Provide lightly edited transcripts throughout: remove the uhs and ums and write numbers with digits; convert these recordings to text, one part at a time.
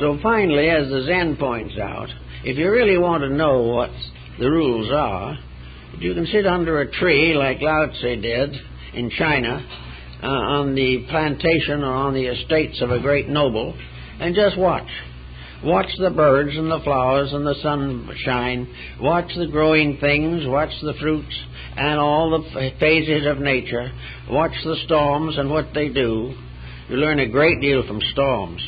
So finally, as the Zen points out, if you really want to know what the rules are, you can sit under a tree like Lao Tzu did in China, on the plantation or on the estates of a great noble, and just watch. Watch the birds and the flowers and the sunshine. Watch the growing things. Watch the fruits and all the phases of nature. Watch the storms and what they do. You learn a great deal from storms,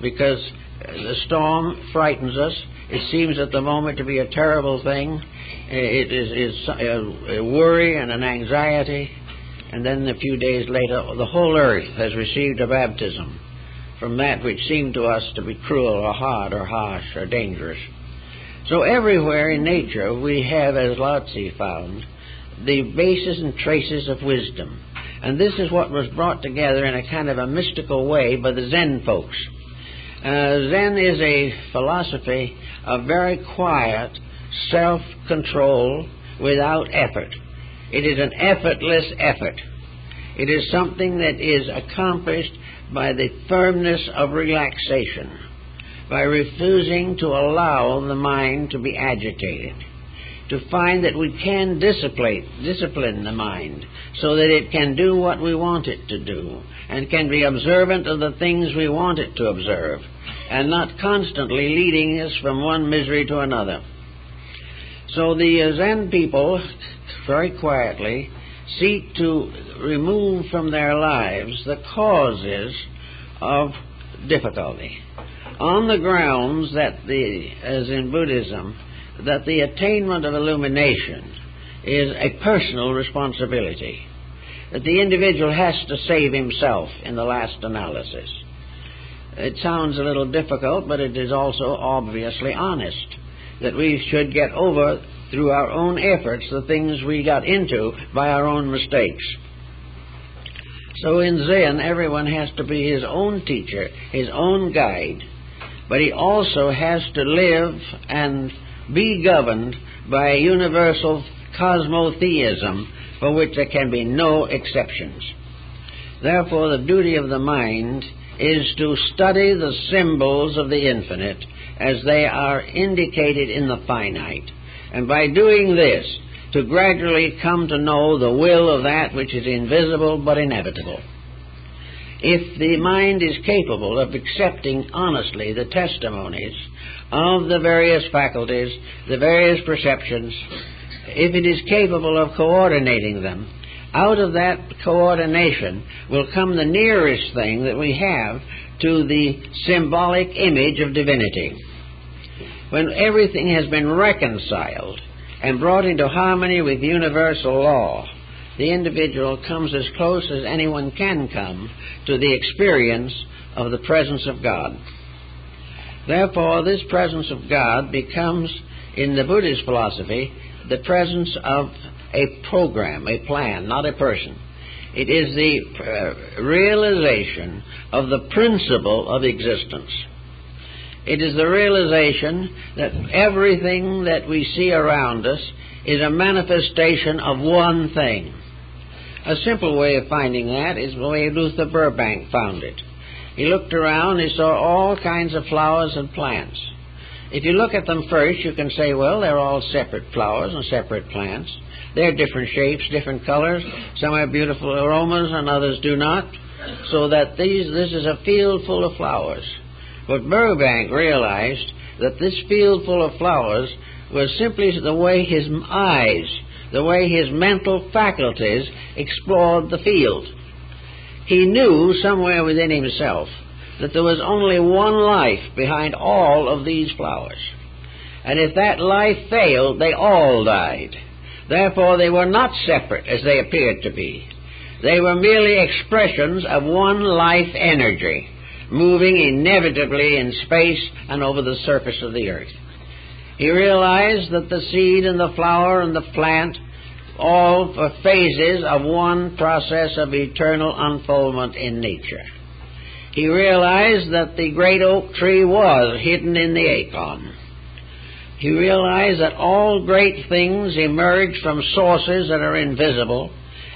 because the storm frightens us. It seems at the moment to be a terrible thing. It is a worry and an anxiety. And then a few days later, the whole earth has received a baptism from that which seemed to us to be cruel or hard or harsh or dangerous. So everywhere in nature we have, as Lao Tzu found, the basis and traces of wisdom. And this is what was brought together in a kind of a mystical way by the Zen folks. Zen is a philosophy of very quiet self-control without effort. It is an effortless effort. It is something that is accomplished by the firmness of relaxation, by refusing to allow the mind to be agitated, to find that we can discipline the mind so that it can do what we want it to do and can be observant of the things we want it to observe, and not constantly leading us from one misery to another. So the Zen people, very quietly, seek to remove from their lives the causes of difficulty, on the grounds that as in Buddhism, that the attainment of illumination is a personal responsibility, that the individual has to save himself in the last analysis. It sounds a little difficult, but it is also obviously honest, that we should get over through our own efforts the things we got into by our own mistakes. So in Zen, everyone has to be his own teacher, his own guide, but he also has to live and be governed by a universal cosmotheism for which there can be no exceptions. Therefore, the duty of the mind is to study the symbols of the infinite as they are indicated in the finite, and by doing this, to gradually come to know the will of that which is invisible but inevitable. If the mind is capable of accepting honestly the testimonies of the various faculties, the various perceptions, if it is capable of coordinating them, out of that coordination will come the nearest thing that we have to the symbolic image of divinity. When everything has been reconciled and brought into harmony with universal law, the individual comes as close as anyone can come to the experience of the presence of God. Therefore, this presence of God becomes, in the Buddhist philosophy, the presence of a program, a plan, not a person. It is the realization of the principle of existence. It is the realization that everything that we see around us is a manifestation of one thing. A simple way of finding that is the way Luther Burbank found it. He looked around, he saw all kinds of flowers and plants. If you look at them first, you can say, well, they're all separate flowers and separate plants. They're different shapes, different colors. Some have beautiful aromas and others do not. So that this is a field full of flowers. But Burbank realized that this field full of flowers was simply the way his eyes, the way his mental faculties explored the field. He knew somewhere within himself that there was only one life behind all of these flowers. And if that life failed, they all died. Therefore, they were not separate as they appeared to be. They were merely expressions of one life energy, moving inevitably in space and over the surface of the earth. He realized that the seed and the flower and the plant, all are phases of one process of eternal unfoldment in nature. He realized that the great oak tree was hidden in the acorn. He realized that all great things emerge from sources that are invisible,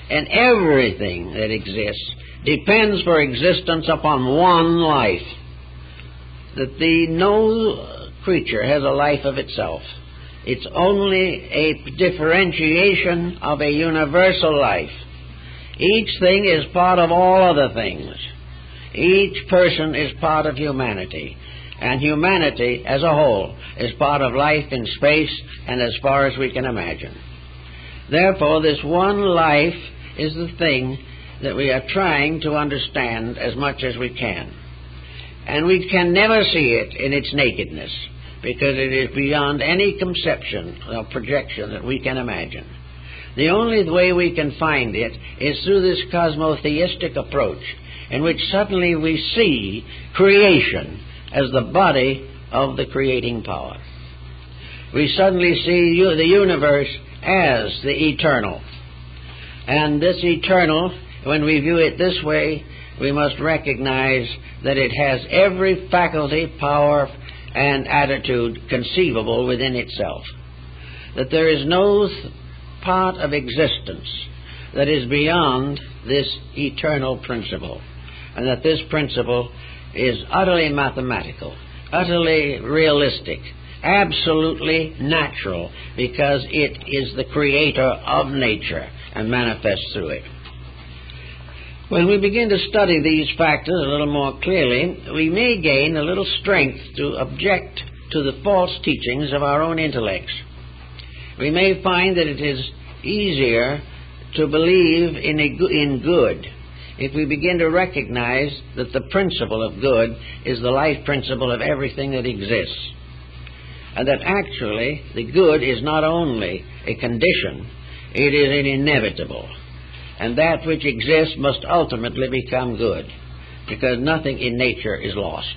and everything that exists depends for existence upon one life. that no creature has a life of itself. It's only a differentiation of a universal life. Each thing is part of all other things. Each person is part of humanity. And humanity as a whole is part of life in space and as far as we can imagine. Therefore, this one life is the thing that we are trying to understand as much as we can. And we can never see it in its nakedness, because it is beyond any conception or projection that we can imagine. The only way we can find it is through this cosmotheistic approach, in which suddenly we see creation as the body of the creating power. We suddenly see the universe as the eternal. And this eternal, when we view it this way, we must recognize that it has every faculty, power, and attitude conceivable within itself. That there is no part of existence that is beyond this eternal principle, and that this principle is utterly mathematical, utterly realistic, absolutely natural, because it is the creator of nature and manifests through it. When we begin to study these factors a little more clearly, we may gain a little strength to object to the false teachings of our own intellects. We may find that it is easier to believe in good if we begin to recognize that the principle of good is the life principle of everything that exists, and that actually the good is not only a condition, it is an inevitable, and that which exists must ultimately become good, because nothing in nature is lost.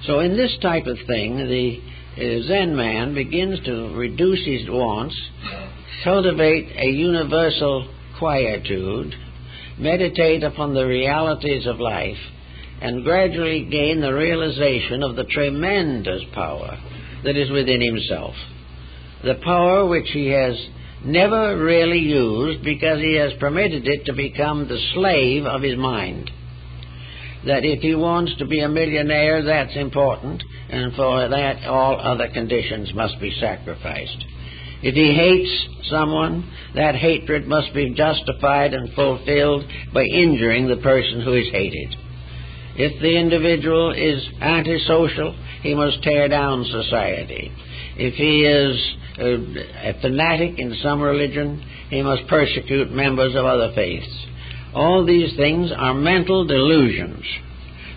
So in this type of thing, the Zen man begins to reduce his wants, cultivate a universal quietude, meditate upon the realities of life, and gradually gain the realization of the tremendous power that is within himself. The power which he has never really used because he has permitted it to become the slave of his mind. That if he wants to be a millionaire, that's important, and for that all other conditions must be sacrificed. If he hates someone, that hatred must be justified and fulfilled by injuring the person who is hated. If the individual is antisocial, he must tear down society. If he is a fanatic in some religion, he must persecute members of other faiths. All these things are mental delusions.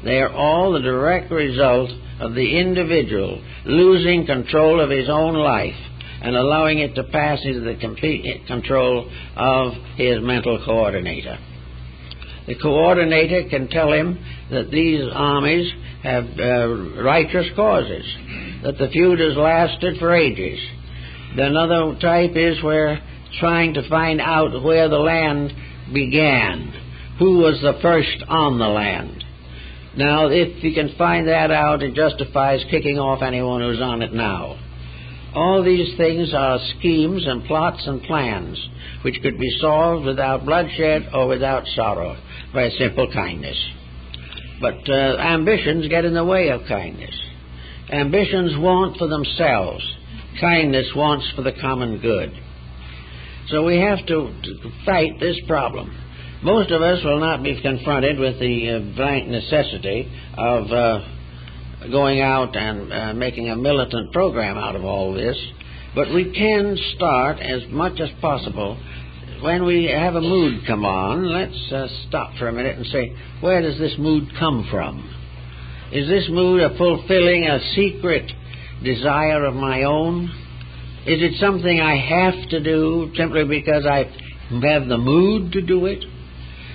They are all the direct result of the individual losing control of his own life and allowing it to pass into the complete control of his mental coordinator. The coordinator can tell him that these armies have righteous causes, that the feud has lasted for ages. Another type is where trying to find out where the land began, who was the first on the land. Now, if you can find that out, it justifies kicking off anyone who's on it now. All these things are schemes and plots and plans which could be solved without bloodshed or without sorrow by simple kindness. But ambitions get in the way of kindness. Ambitions want for themselves. Kindness wants for the common good. So we have to fight this problem. Most of us will not be confronted with the blank necessity of going out and making a militant program out of all this, but we can start as much as possible. When we have a mood come on, let's stop for a minute and say, where does this mood come from? Is this mood fulfilling a secret desire of my own? Is it something I have to do simply because I have the mood to do it?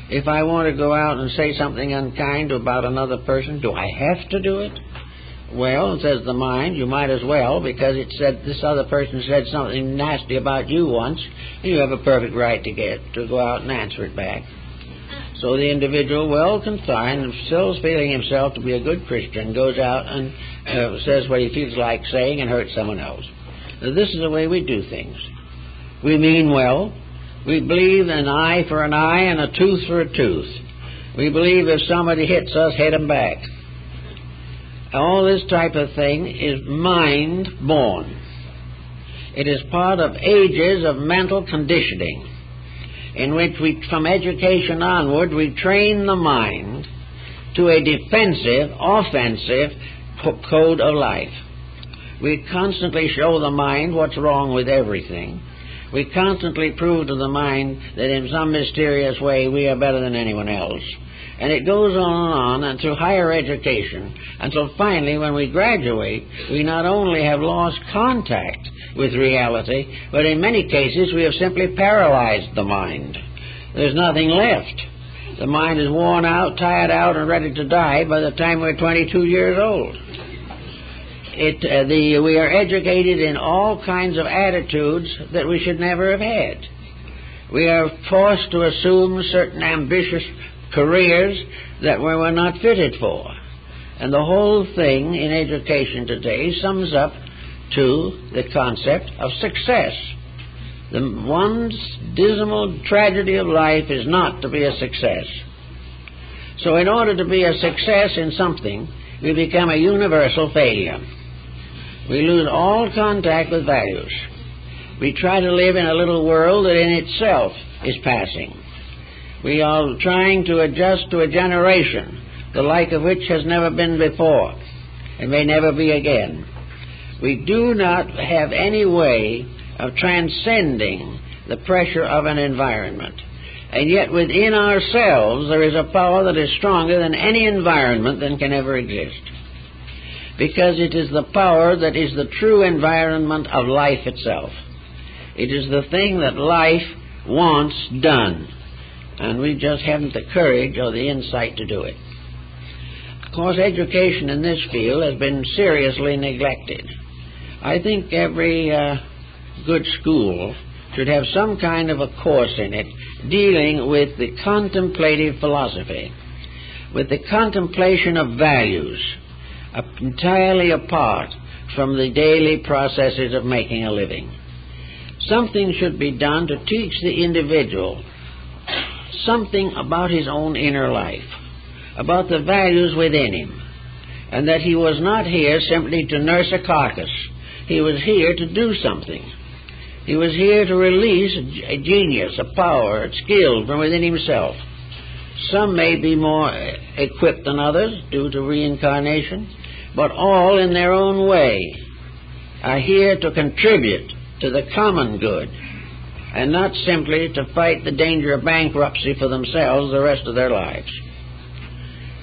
If I want to go out and say something unkind about another person, do I have to do it? Well, says the mind, you might as well, because it said this other person said something nasty about you once, and you have a perfect right to go out and answer it back. So the individual, well confined and still feeling himself to be a good Christian, goes out and says what he feels like saying and hurts someone else. Now, this is the way we do things. We mean well. We believe an eye for an eye and a tooth for a tooth. We believe if somebody hits us, hit them back. all this type of thing is mind-born. It is part of ages of mental conditioning, in which we, from education onward, we train the mind to a defensive, offensive code of life. We constantly show the mind what's wrong with everything. We constantly prove to the mind that in some mysterious way we are better than anyone else. And it goes on and through higher education until finally when we graduate, we not only have lost contact with reality, but in many cases we have simply paralyzed the mind. There's nothing left. The mind is worn out, tired out, and ready to die by the time we're 22 years old. We are educated in all kinds of attitudes that we should never have had. We are forced to assume certain ambitious careers that we were not fitted for. And the whole thing in education today sums up to the concept of success. One's dismal tragedy of life is not to be a success. So in order to be a success in something, we become a universal failure. We lose all contact with values. We try to live in a little world that in itself is passing. We are trying to adjust to a generation, the like of which has never been before, and may never be again. We do not have any way of transcending the pressure of an environment. And yet within ourselves there is a power that is stronger than any environment that can ever exist. Because it is the power that is the true environment of life itself. It is the thing that life wants done. And we just haven't the courage or the insight to do it. Of course, education in this field has been seriously neglected. I think every good school should have some kind of a course in it dealing with the contemplative philosophy, with the contemplation of values, entirely apart from the daily processes of making a living. Something should be done to teach the individual something about his own inner life, about the values within him, and that he was not here simply to nurse a carcass. He was here to do something. He was here to release a genius, a power, a skill from within himself. Some may be more equipped than others due to reincarnation, but all in their own way are here to contribute to the common good, and not simply to fight the danger of bankruptcy for themselves the rest of their lives.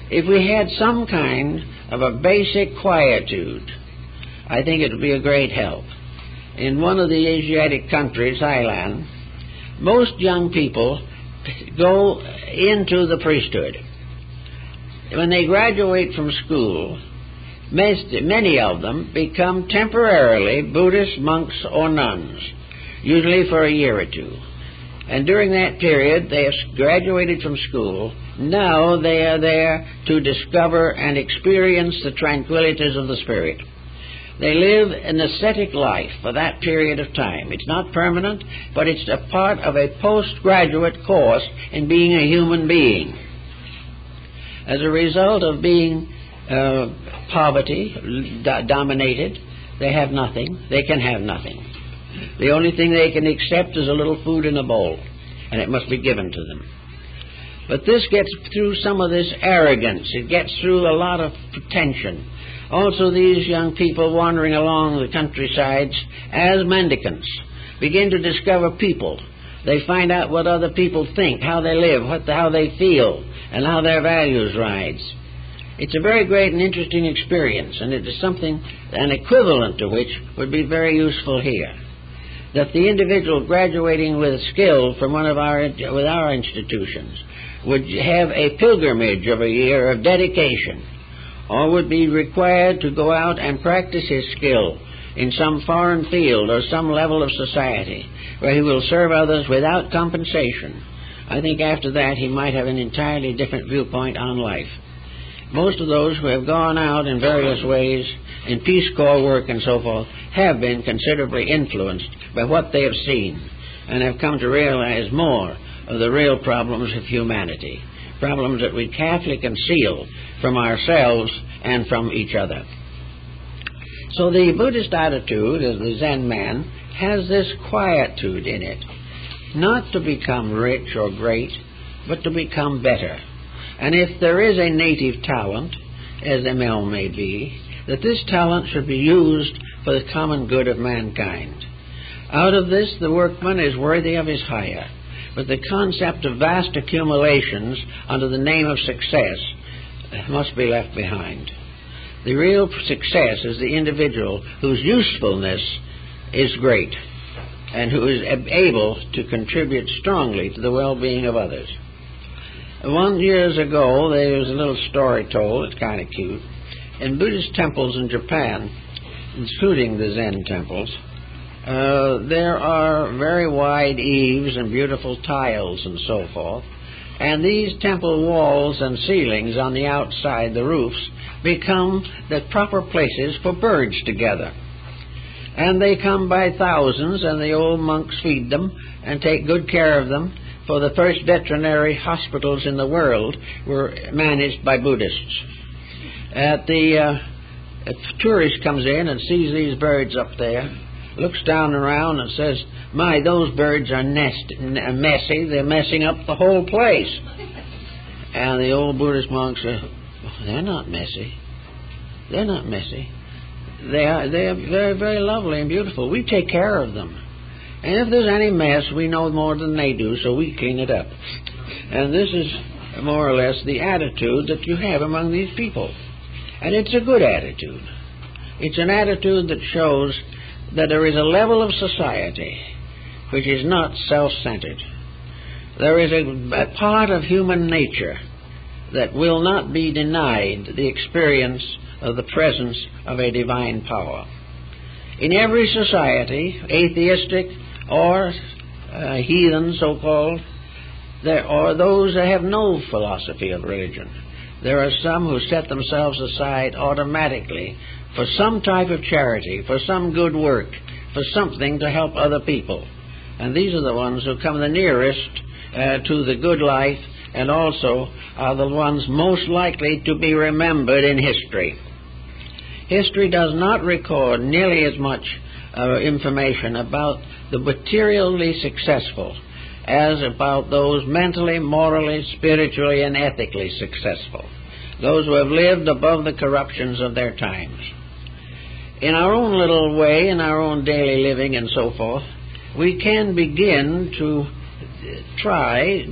If we had some kind of a basic quietude, I think it would be a great help. In one of the Asiatic countries, Thailand, most young people go into the priesthood. When they graduate from school, many of them become temporarily Buddhist monks or nuns, usually for a year or two. And during that period, they have graduated from school. Now they are there to discover and experience the tranquillities of the spirit. They live an ascetic life for that period of time. It's not permanent, but it's a part of a postgraduate course in being a human being. As a result of being poverty dominated, they have nothing. They can have nothing. The only thing they can accept is a little food in a bowl, and it must be given to them. But this gets through some of this arrogance. It gets through a lot of pretension. Also, these young people wandering along the countrysides as mendicants begin to discover people. They find out what other people think, how they live, how they feel, and how their values rise. It's a very great and interesting experience, and it is something, an equivalent to which would be very useful here. That the individual graduating with skill from with our institutions would have a pilgrimage of a year of dedication, or would be required to go out and practice his skill in some foreign field or some level of society where he will serve others without compensation. I think after that he might have an entirely different viewpoint on life. Most of those who have gone out in various ways in Peace Corps work and so forth have been considerably influenced by what they have seen and have come to realize more of the real problems of humanity. problems that we carefully conceal from ourselves and from each other. So the Buddhist attitude of the Zen man has this quietude in it, not to become rich or great, but to become better. And if there is a native talent, as ML may be, that this talent should be used for the common good of mankind. Out of this, the workman is worthy of his hire, but the concept of vast accumulations under the name of success must be left behind. The real success is the individual whose usefulness is great and who is able to contribute strongly to the well-being of others. Years ago, there was a little story told, it's kind of cute. In Buddhist temples in Japan, including the Zen temples, there are very wide eaves and beautiful tiles and so forth. And these temple walls and ceilings on the outside, the roofs, become the proper places for birds to gather. And they come by thousands, and the old monks feed them and take good care of them, for the first veterinary hospitals in the world were managed by Buddhists. If a tourist comes in and sees these birds up there, looks down around and says, "My, those birds are messy. They're messing up the whole place." And the old Buddhist monks say, "They're not messy. They're not messy. They are very, very lovely and beautiful. We take care of them. And if there's any mess, we know more than they do, so we clean it up." And this is more or less the attitude that you have among these people. And it's a good attitude. It's an attitude that shows that there is a level of society which is not self-centered. There is a part of human nature that will not be denied the experience of the presence of a divine power. In every society, atheistic or heathen so-called, there are those that have no philosophy of religion. There are some who set themselves aside automatically for some type of charity, for some good work, for something to help other people. And these are the ones who come the nearest to the good life, and also are the ones most likely to be remembered in history. History does not record nearly as much information about the materially successful as about those mentally, morally, spiritually, and ethically successful, those who have lived above the corruptions of their times. In our own little way, in our own daily living and so forth, we can begin to try,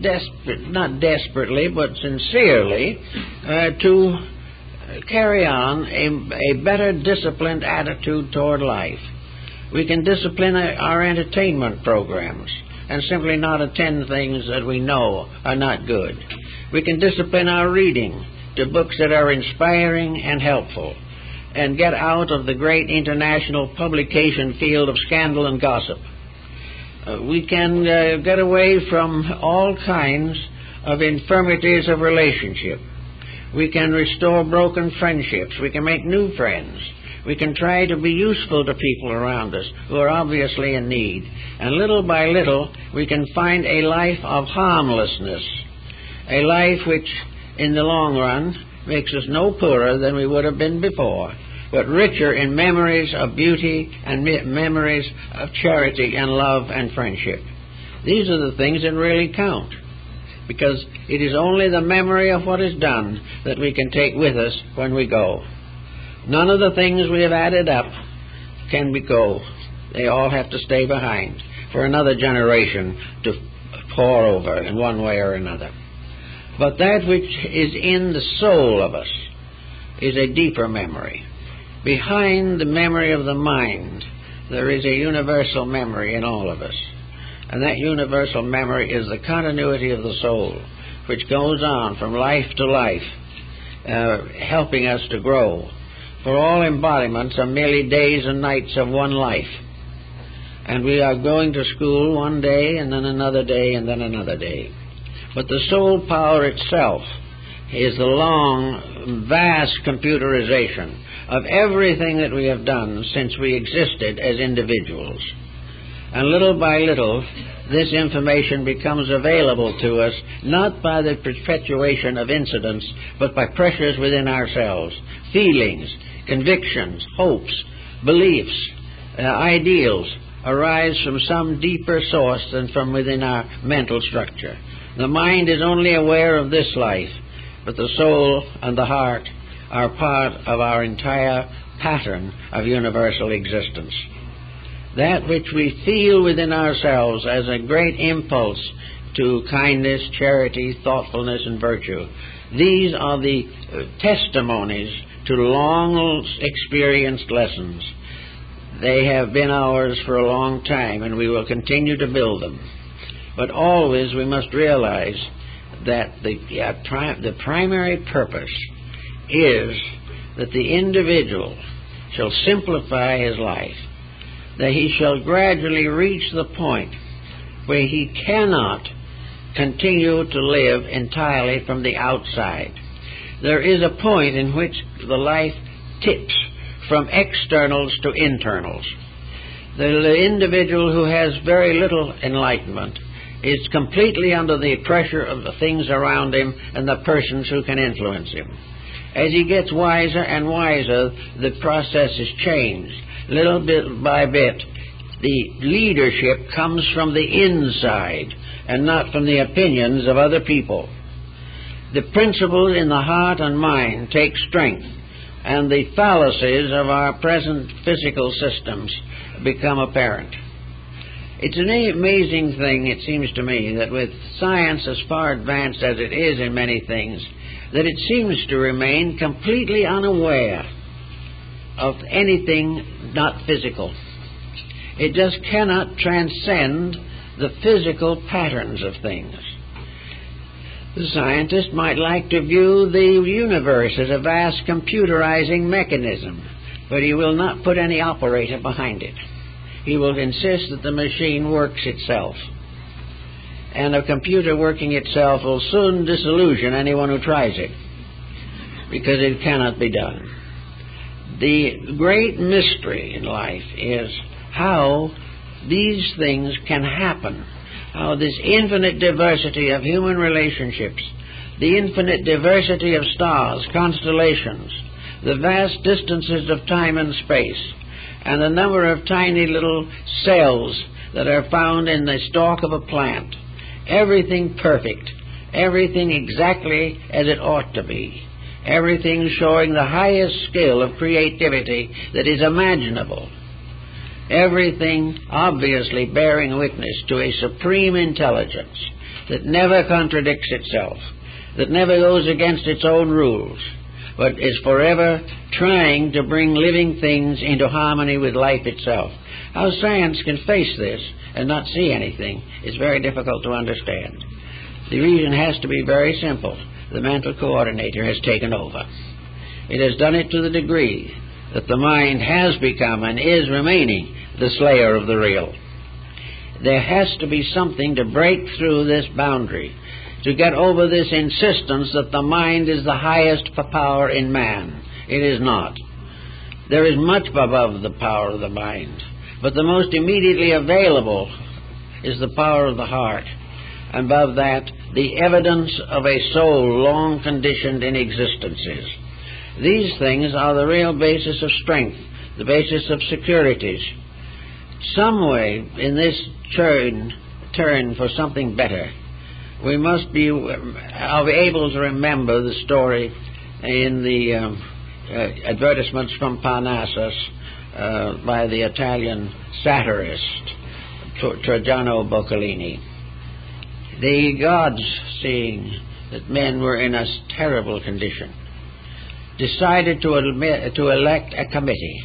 not desperately, but sincerely, to carry on a better disciplined attitude toward life. We can discipline our entertainment programs and simply not attend things that we know are not good. We can discipline our reading to books that are inspiring and helpful, and get out of the great international publication field of scandal and gossip. We can get away from all kinds of infirmities of relationship. We can restore broken friendships. We can make new friends. We can try to be useful to people around us who are obviously in need. And little by little, we can find a life of harmlessness, a life which, in the long run, makes us no poorer than we would have been before, but richer in memories of beauty and memories of charity and love and friendship. These are the things that really count, because it is only the memory of what is done that we can take with us when we go. None of the things we have added up can go. They all have to stay behind for another generation to pour over in one way or another. But that which is in the soul of us is a deeper memory. Behind the memory of the mind, there is a universal memory in all of us. And that universal memory is the continuity of the soul, which goes on from life to life, helping us to grow. For all embodiments are merely days and nights of one life. And we are going to school one day, and then another day, and then another day. But the soul power itself is the long, vast computerization of everything that we have done since we existed as individuals. And little by little, this information becomes available to us, not by the perpetuation of incidents, but by pressures within ourselves, feelings, convictions, hopes, beliefs, ideals arise from some deeper source than from within our mental structure. The mind is only aware of this life, but the soul and the heart are part of our entire pattern of universal existence. That which we feel within ourselves as a great impulse to kindness, charity, thoughtfulness, and virtue, these are the testimonies to long experienced lessons. They have been ours for a long time, and we will continue to build them. But always we must realize that the primary purpose is that the individual shall simplify his life, that he shall gradually reach the point where he cannot continue to live entirely from the outside. There is a point in which the life tips from externals to internals. The individual who has very little enlightenment is completely under the pressure of the things around him and the persons who can influence him. As he gets wiser and wiser, the process is changed. Little bit by bit, the leadership comes from the inside and not from the opinions of other people. The principles in the heart and mind take strength, and the fallacies of our present physical systems become apparent. It's an amazing thing, it seems to me, that with science as far advanced as it is in many things, that it seems to remain completely unaware of anything not physical. It just cannot transcend the physical patterns of things. The scientist might like to view the universe as a vast computerizing mechanism, but he will not put any operator behind it. He will insist that the machine works itself. And a computer working itself will soon disillusion anyone who tries it, because it cannot be done. The great mystery in life is how these things can happen, how this infinite diversity of human relationships, the infinite diversity of stars, constellations, the vast distances of time and space, and the number of tiny little cells that are found in the stalk of a plant, everything perfect, everything exactly as it ought to be, everything showing the highest skill of creativity that is imaginable, everything obviously bearing witness to a supreme intelligence that never contradicts itself, that never goes against its own rules, but is forever trying to bring living things into harmony with life itself. How science can face this and not see anything is very difficult to understand. The reason has to be very simple. The mental coordinator has taken over. It has done it to the degree that the mind has become and is remaining the slayer of the real. There has to be something to break through this boundary, to get over this insistence that the mind is the highest power in man. It is not. There is much above the power of the mind, but the most immediately available is the power of the heart. Above that, the evidence of a soul long conditioned in existences. These things are the real basis of strength, the basis of securities. Some way in this turn for something better, we must be able to remember the story in the advertisements from Parnassus by the Italian satirist Trajano Boccolini. The gods, seeing that men were in a terrible condition, decided to elect a committee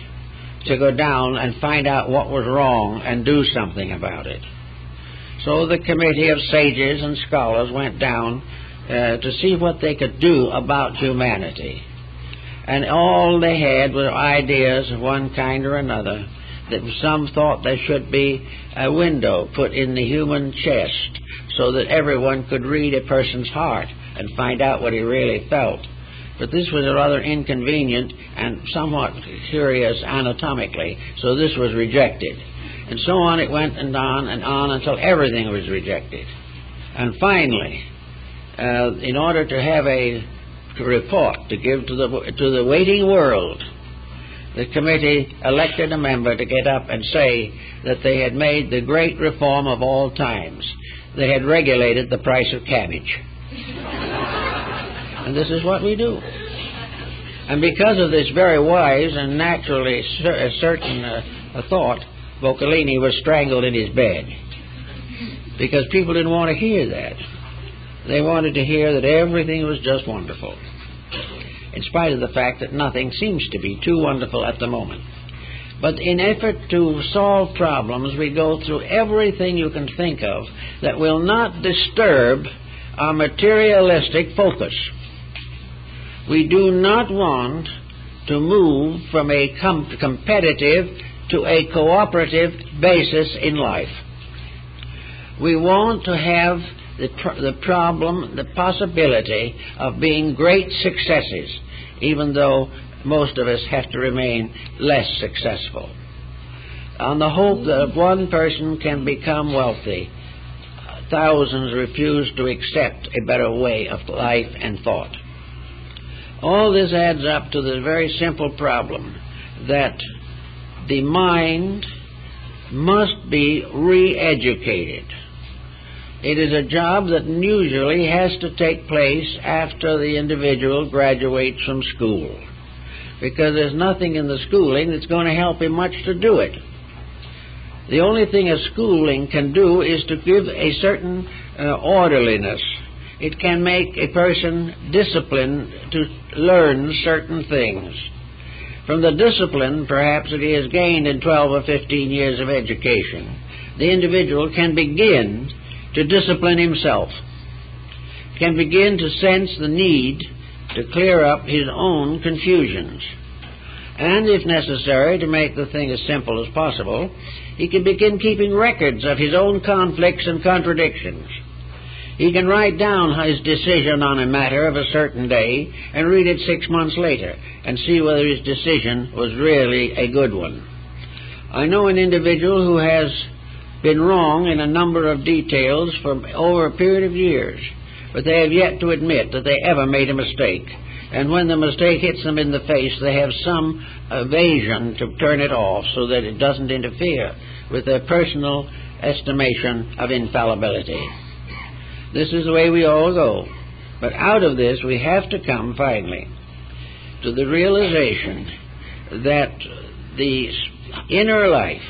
to go down and find out what was wrong and do something about it. So the committee of sages and scholars went down to see what they could do about humanity. And all they had were ideas of one kind or another. That some thought there should be a window put in the human chest so that everyone could read a person's heart and find out what he really felt. But this was rather inconvenient and somewhat curious anatomically, so this was rejected. And so on it went and on until everything was rejected. And finally, in order to have a report to give to the waiting world, the committee elected a member to get up and say that they had made the great reform of all times. They had regulated the price of cabbage. And this is what we do. And because of this very wise and naturally certain thought, Boccalini was strangled in his bed. Because people didn't want to hear that. They wanted to hear that everything was just wonderful, in spite of the fact that nothing seems to be too wonderful at the moment. But in effort to solve problems, we go through everything you can think of that will not disturb our materialistic focus. We do not want to move from a competitive to a cooperative basis in life. We want to have the possibility of being great successes, even though most of us have to remain less successful. On the hope that if one person can become wealthy, thousands refuse to accept a better way of life and thought. All this adds up to the very simple problem that the mind must be re-educated. It is a job that usually has to take place after the individual graduates from school, because there's nothing in the schooling that's going to help him much to do it. The only thing a schooling can do is to give a certain orderliness. It can make a person disciplined to learn certain things. From the discipline, perhaps, that he has gained in 12 or 15 years of education, the individual can begin to discipline himself, can begin to sense the need to clear up his own confusions. And if necessary, to make the thing as simple as possible, he can begin keeping records of his own conflicts and contradictions. He can write down his decision on a matter of a certain day and read it 6 months later and see whether his decision was really a good one. I know an individual who has been wrong in a number of details for over a period of years, but they have yet to admit that they ever made a mistake. And when the mistake hits them in the face, they have some evasion to turn it off so that it doesn't interfere with their personal estimation of infallibility. This is the way we all go. But out of this, we have to come, finally, to the realization that the inner life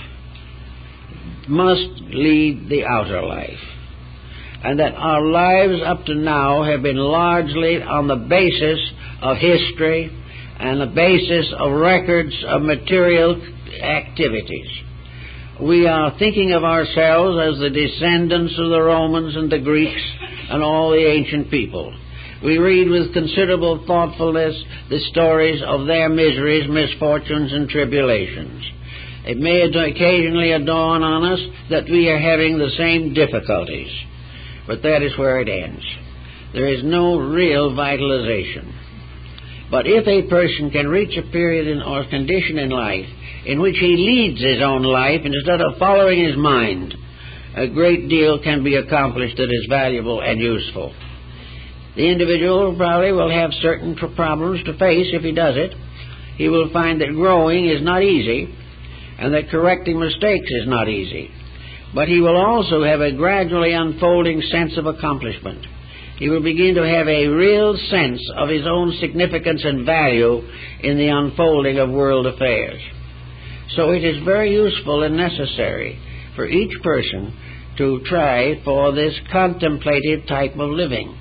must lead the outer life, and that our lives up to now have been largely on the basis of history and the basis of records of material activities. We are thinking of ourselves as the descendants of the Romans and the Greeks and all the ancient people. We read with considerable thoughtfulness the stories of their miseries, misfortunes, and tribulations. It may occasionally dawn on us that we are having the same difficulties, but that is where it ends. There is no real vitalization. But if a person can reach a period or condition in life in which he leads his own life instead of following his mind, a great deal can be accomplished that is valuable and useful. The individual probably will have certain problems to face if he does it. He will find that growing is not easy, and that correcting mistakes is not easy. But he will also have a gradually unfolding sense of accomplishment. He will begin to have a real sense of his own significance and value in the unfolding of world affairs. So it is very useful and necessary for each person to try for this contemplative type of living.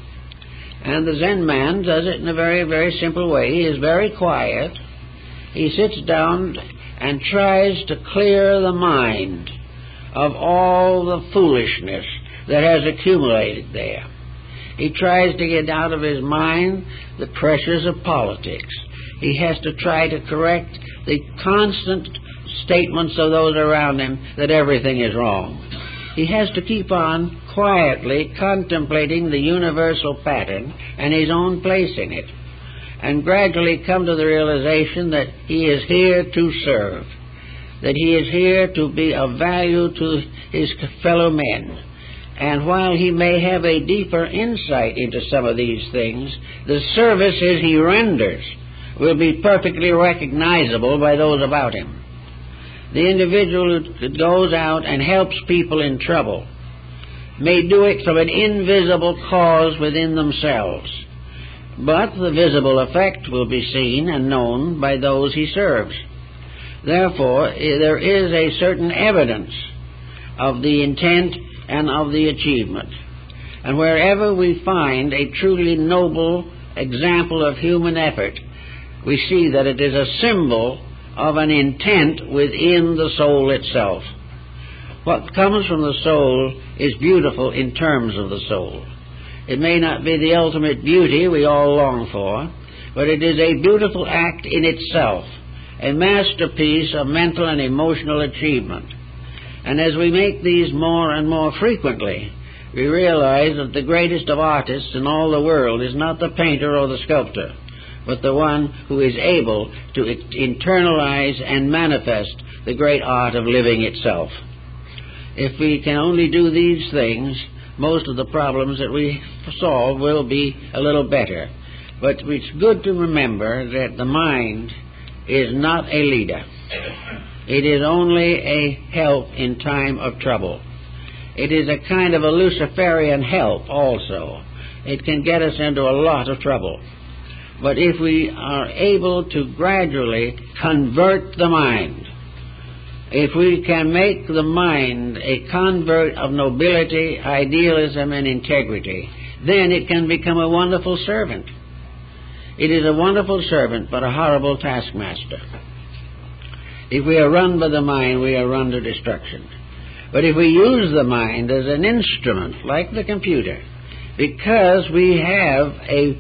And the Zen man does it in a very, very simple way. He is very quiet. He sits down and tries to clear the mind of all the foolishness that has accumulated there. He tries to get out of his mind the pressures of politics. He has to try to correct the constant statements of those around him that everything is wrong. He has to keep on quietly contemplating the universal pattern and his own place in it, and gradually come to the realization that he is here to serve. that he is here to be of value to his fellow men. And while he may have a deeper insight into some of these things, the services he renders will be perfectly recognizable by those about him. The individual who goes out and helps people in trouble may do it from an invisible cause within themselves, but the visible effect will be seen and known by those he serves. Therefore, there is a certain evidence of the intent and of the achievement. And wherever we find a truly noble example of human effort, we see that it is a symbol of an intent within the soul itself. What comes from the soul is beautiful in terms of the soul. It may not be the ultimate beauty we all long for, but it is a beautiful act in itself, a masterpiece of mental and emotional achievement. And as we make these more and more frequently, we realize that the greatest of artists in all the world is not the painter or the sculptor, but the one who is able to internalize and manifest the great art of living itself. If we can only do these things, most of the problems that we solve will be a little better. But it's good to remember that the mind is not a leader. It is only a help in time of trouble. It is a kind of a Luciferian help also. It can get us into a lot of trouble. But if we are able to gradually convert the mind, if we can make the mind a convert of nobility, idealism, and integrity, then it can become a wonderful servant. It is a wonderful servant, but a horrible taskmaster. If we are run by the mind, we are run to destruction. But if we use the mind as an instrument, like the computer, because we have a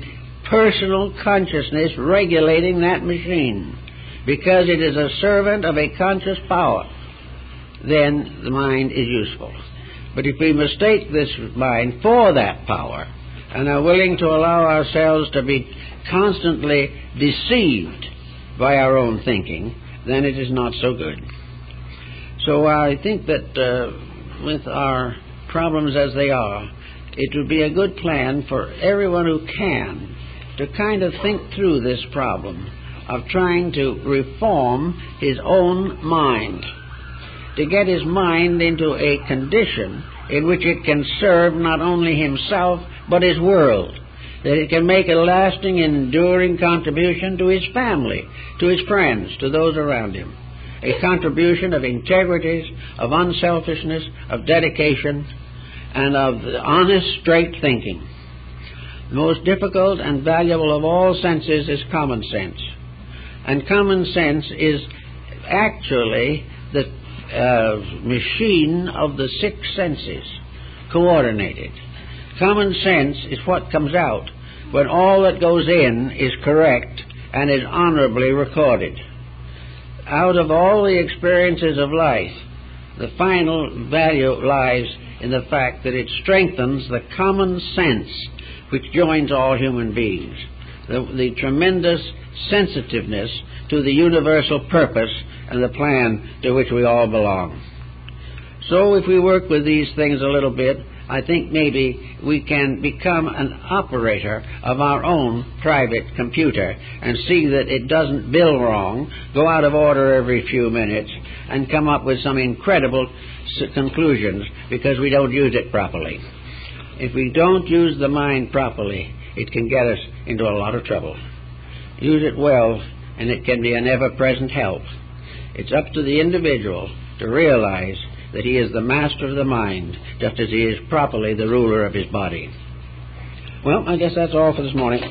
personal consciousness regulating that machine, because it is a servant of a conscious power, then the mind is useful. But if we mistake this mind for that power and are willing to allow ourselves to be constantly deceived by our own thinking, then it is not so good. So I think that with our problems as they are, it would be a good plan for everyone who can to kind of think through this problem of trying to reform his own mind, to get his mind into a condition in which it can serve not only himself but his world, that it can make a lasting, enduring contribution to his family, to his friends, to those around him, a contribution of integrity, of unselfishness, of dedication, and of honest, straight thinking. The most difficult and valuable of all senses is common sense. And common sense is actually the machine of the six senses, coordinated. Common sense is what comes out when all that goes in is correct and is honorably recorded. Out of all the experiences of life, the final value lies in the fact that it strengthens the common sense which joins all human beings, the tremendous sensitiveness to the universal purpose and the plan to which we all belong. So if we work with these things a little bit, I think maybe we can become an operator of our own private computer and see that it doesn't bill wrong, go out of order every few minutes, and come up with some incredible conclusions because we don't use it properly. If we don't use the mind properly, it can get us into a lot of trouble. Use it well, and it can be an ever-present help. It's up to the individual to realize that he is the master of the mind, just as he is properly the ruler of his body. Well, I guess that's all for this morning.